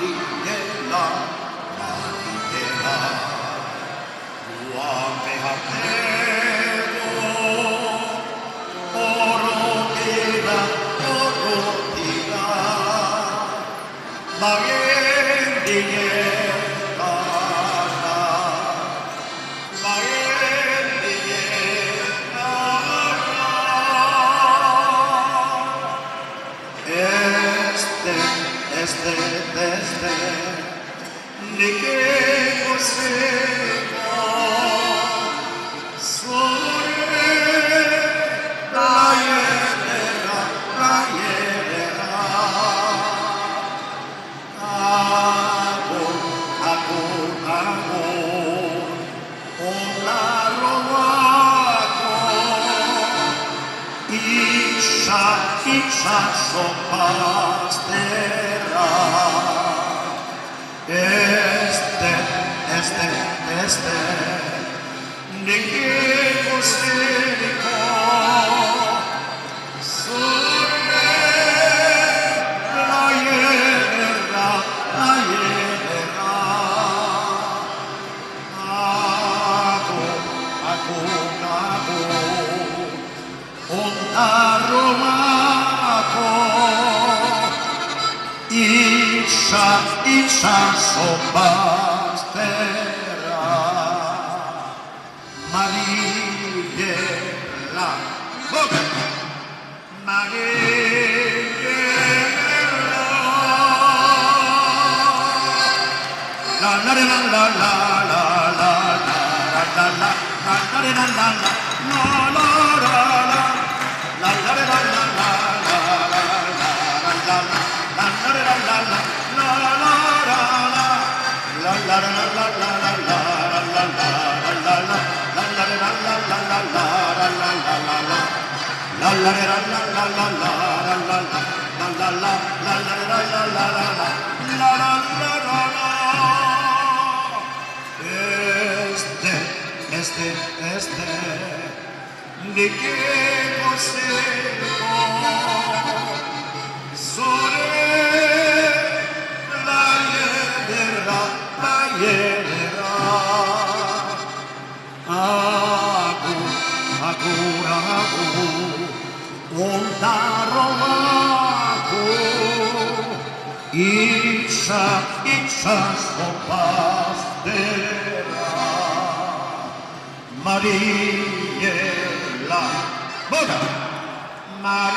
Mariela, Guamehatero, Orotira, Mariela, este, ni que poseo sobre la hiedra, una robaco, isha sopastera. Este, ni que poseo sobre la hiedra, un aromaco, isha sopastera, Mariela, la la la la la la la la la este, de que poseo sobre la hiedra, un romaco, isha sopastera, Mariela, Mariela.